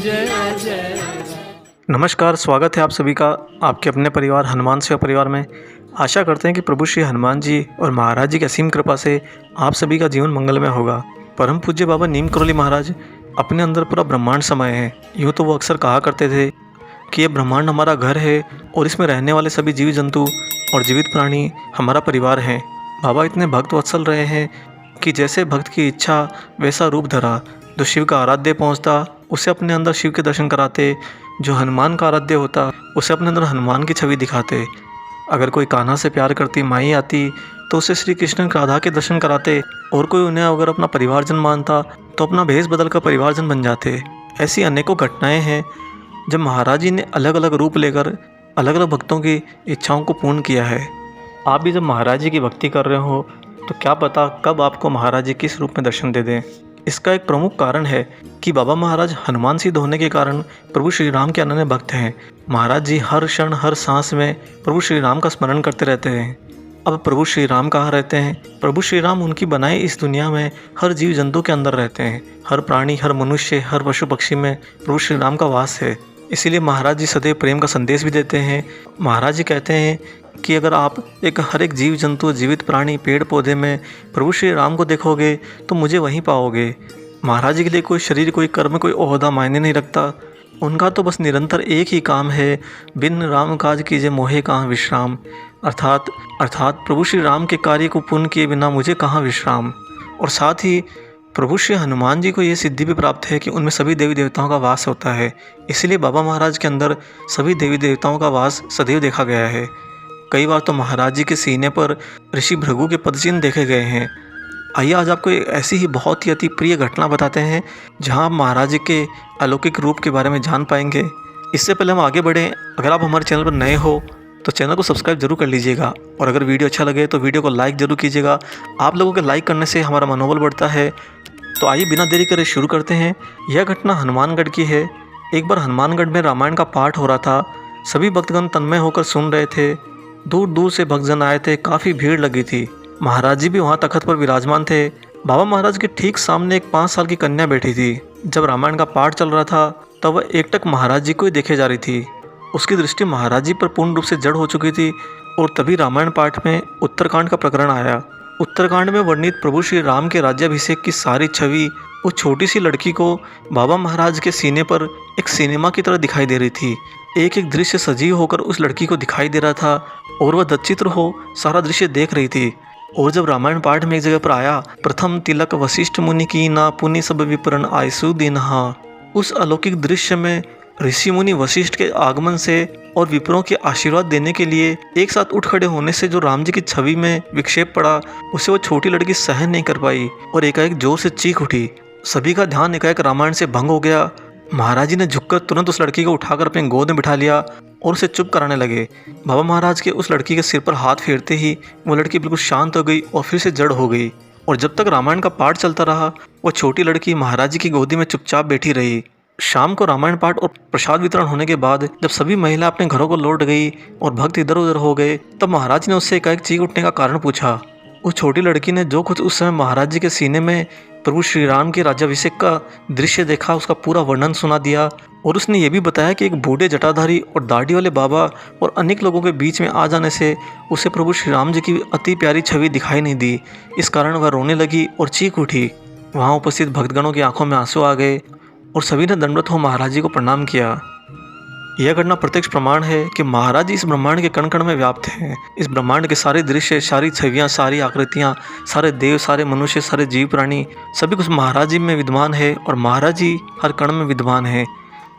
जय जय। नमस्कार, स्वागत है आप सभी का आपके अपने परिवार हनुमान सेवा परिवार में। आशा करते हैं कि प्रभु श्री हनुमान जी और महाराज जी की असीम कृपा से आप सभी का जीवन मंगलमय होगा। परम पूज्य बाबा नीम करोली महाराज अपने अंदर पूरा ब्रह्मांड समाये हैं। यूँ तो वो अक्सर कहा करते थे कि ये ब्रह्मांड हमारा घर है और इसमें रहने वाले सभी जीव जंतु और जीवित प्राणी हमारा परिवार हैं। बाबा इतने भक्त वत्सल रहे हैं कि जैसे भक्त की इच्छा वैसा रूप धरा। जो शिव का आराध्य पहुँचता उसे अपने अंदर शिव के दर्शन कराते, जो हनुमान का आराध्य होता उसे अपने अंदर हनुमान की छवि दिखाते। अगर कोई कान्हा से प्यार करती माई आती तो उसे श्री कृष्ण राधा के दर्शन कराते, और कोई उन्हें अगर अपना परिवारजन मानता तो अपना भेष बदल कर परिवारजन बन जाते। ऐसी अनेकों घटनाएं हैं जब महाराज जी ने अलग अलग रूप लेकर अलग अलग भक्तों की इच्छाओं को पूर्ण किया है। आप भी जब महाराज जी की भक्ति कर रहे हो तो क्या पता कब आपको महाराज जी किस रूप में दर्शन दे दें। इसका एक प्रमुख कारण है कि बाबा महाराज हनुमान सिद्ध होने के कारण प्रभु श्री राम के अनन्य भक्त हैं। महाराज जी हर क्षण हर सांस में प्रभु श्री राम का स्मरण करते रहते हैं। अब प्रभु श्री राम कहाँ रहते हैं? प्रभु श्री राम उनकी बनाई इस दुनिया में हर जीव जंतु के अंदर रहते हैं। हर प्राणी, हर मनुष्य, हर पशु पक्षी में प्रभु श्री राम का वास है। इसीलिए महाराज जी सदैव प्रेम का संदेश भी देते हैं। महाराज जी कहते हैं कि अगर आप हर एक जीव जंतु, जीवित प्राणी, पेड़ पौधे में प्रभु श्री राम को देखोगे तो मुझे वहीं पाओगे। महाराज जी के लिए कोई शरीर, कोई कर्म, कोई ओहदा मायने नहीं रखता। उनका तो बस निरंतर एक ही काम है, बिन राम काज कीजिए मोहे कहाँ विश्राम। अर्थात प्रभु श्री राम के कार्य को पूर्ण किए बिना मुझे कहाँ विश्राम। और साथ ही प्रभु श्री हनुमान जी को ये सिद्धि भी प्राप्त है कि उनमें सभी देवी देवताओं का वास होता है। इसीलिए बाबा महाराज के अंदर सभी देवी देवताओं का वास सदैव देखा गया है। कई बार तो महाराज जी के सीने पर ऋषि भृगु के पदचिन्ह देखे गए हैं। आइए आज आपको ऐसी ही बहुत ही अति प्रिय घटना बताते हैं जहां आप महाराज जी के अलौकिक रूप के बारे में जान पाएंगे। इससे पहले हम आगे बढ़ें, अगर आप हमारे चैनल पर नए हो तो चैनल को सब्सक्राइब जरूर कर लीजिएगा, और अगर वीडियो अच्छा लगे तो वीडियो को लाइक जरूर कीजिएगा। आप लोगों के लाइक करने से हमारा मनोबल बढ़ता है। तो आइए बिना देरी करे शुरू करते हैं। यह घटना हनुमानगढ़ की है। एक बार हनुमानगढ़ में रामायण का पाठ हो रहा था। सभी भक्तगण तन्मय होकर सुन रहे थे। दूर दूर से भक्तजन आए थे, काफ़ी भीड़ लगी थी। महाराज जी भी वहाँ तखत पर विराजमान थे। बाबा महाराज के ठीक सामने एक 5 साल की कन्या बैठी थी। जब रामायण का पाठ चल रहा था तब वह एकटक महाराज जी को ही देखे जा रही थी। उसकी दृष्टि महाराज जी पर पूर्ण रूप से जड़ हो चुकी थी। और तभी रामायण पाठ में उत्तरकांड का प्रकरण आया। उत्तरकांड में वर्णित प्रभु श्री राम के राज्याभिषेक की सारी छवि उस छोटी सी लड़की को बाबा महाराज के सीने पर एक सिनेमा की तरह दिखाई दे रही थी। एक एक दृश्य सजीव होकर उस लड़की को दिखाई दे रहा था और वह दच्चित्र हो सारा दृश्य देख रही थी। और जब रामायण पाठ में एक जगह पर आया, प्रथम तिलक वशिष्ठ मुनि की ना पुनि सब विपरण आयसु दीनहा, उस अलौकिक दृश्य में ऋषि मुनि वशिष्ठ के आगमन से और विप्रों के आशीर्वाद देने के लिए एक साथ उठ खड़े होने से जो राम जी की छवि में विक्षेप पड़ा, उसे वो छोटी लड़की सहन नहीं कर पाई और एकाएक जोर से चीख उठी। सभी का ध्यान एकाएक रामायण से भंग हो गया। महाराज जी ने झुककर तुरंत उस लड़की को उठाकर अपने गोद में बिठा लिया और उसे चुप कराने लगे। बाबा महाराज के उस लड़की के सिर पर हाथ फेरते ही वो लड़की बिल्कुल शांत हो गई और फिर से जड़ हो गई। और जब तक रामायण का पाठ चलता रहा वो छोटी लड़की महाराज जी की गोदी में चुपचाप बैठी रही। शाम को रामायण पाठ और प्रसाद वितरण होने के बाद जब सभी महिला अपने घरों को लौट गई और भक्त इधर उधर हो गए, तब महाराज ने उससे एकाएक चीख उठने का कारण पूछा। उस छोटी लड़की ने जो कुछ उस समय महाराज जी के सीने में प्रभु श्री राम के राज्याभिषेक का दृश्य देखा उसका पूरा वर्णन सुना दिया। और उसने ये भी बताया कि एक बूढ़े जटाधारी और दाढ़ी वाले बाबा और अनेक लोगों के बीच में आ जाने से उसे प्रभु श्री राम जी की अति प्यारी छवि दिखाई नहीं दी। इस कारण वह रोने लगी और चीख उठी। वहाँ उपस्थित भक्तगणों की आंखों में आंसू आ गए और सभी ने दंडवत हो महाराज जी को प्रणाम किया। यह घटना प्रत्यक्ष प्रमाण है कि महाराज जी इस ब्रह्मांड के कण कण में व्याप्त हैं। इस ब्रह्मांड के सारे दृश्य, सारी छवियाँ, सारी आकृतियाँ, सारे देव, सारे मनुष्य, सारे जीव प्राणी सभी कुछ महाराज जी में विद्यमान है और महाराज जी हर कण में विद्यमान है।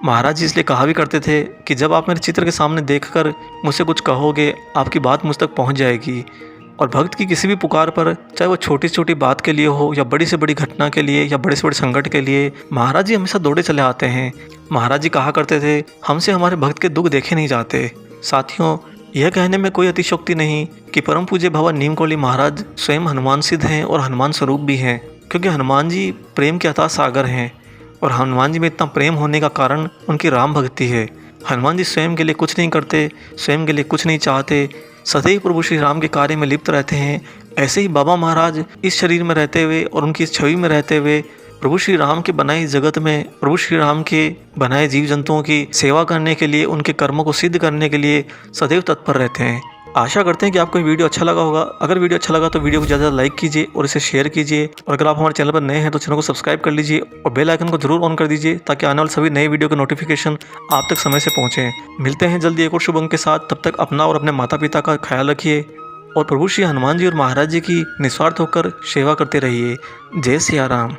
महाराज जी इसलिए कहा भी करते थे कि जब आप मेरे चित्र के सामने देखकर मुझसे कुछ कहोगे, आपकी बात मुझ तक पहुँच जाएगी। और भक्त की किसी भी पुकार पर, चाहे वो छोटी से छोटी बात के लिए हो या बड़ी से बड़ी घटना के लिए या बड़े से बड़े संकट के लिए, महाराज जी हमेशा दौड़े चले आते हैं। महाराज जी कहा करते थे, हमसे हमारे भक्त के दुख देखे नहीं जाते। साथियों, यह कहने में कोई अतिशयोक्ति नहीं कि परम पूज्य बाबा नीम करोली महाराज स्वयं हनुमान सिद्ध हैं और हनुमान स्वरूप भी हैं, क्योंकि हनुमान जी प्रेम के अथाह सागर हैं। और हनुमान जी में इतना प्रेम होने का कारण उनकी राम भक्ति है। हनुमान जी स्वयं के लिए कुछ नहीं करते, स्वयं के लिए कुछ नहीं चाहते, सदैव प्रभु श्री राम के कार्य में लिप्त रहते हैं। ऐसे ही बाबा महाराज इस शरीर में रहते हुए और उनकी इस छवि में रहते हुए प्रभु श्री राम के बनाई जगत में प्रभु श्री राम के बनाए जीव जंतुओं की सेवा करने के लिए, उनके कर्मों को सिद्ध करने के लिए सदैव तत्पर रहते हैं। आशा करते हैं कि आपको ये वीडियो अच्छा लगा होगा। अगर वीडियो अच्छा लगा तो वीडियो को ज़्यादा लाइक कीजिए और इसे शेयर कीजिए, और अगर आप हमारे चैनल पर नए हैं तो चैनल को सब्सक्राइब कर लीजिए और बेल आइकन को जरूर ऑन कर दीजिए ताकि आने वाले सभी नए वीडियो के नोटिफिकेशन आप तक समय से पहुँचें। मिलते हैं जल्दी एक और शुभ अंक के साथ। तब तक अपना और अपने माता पिता का ख्याल रखिए और प्रभु श्री हनुमान जी और महाराज जी की निस्वार्थ होकर सेवा करते रहिए। जय सिया राम।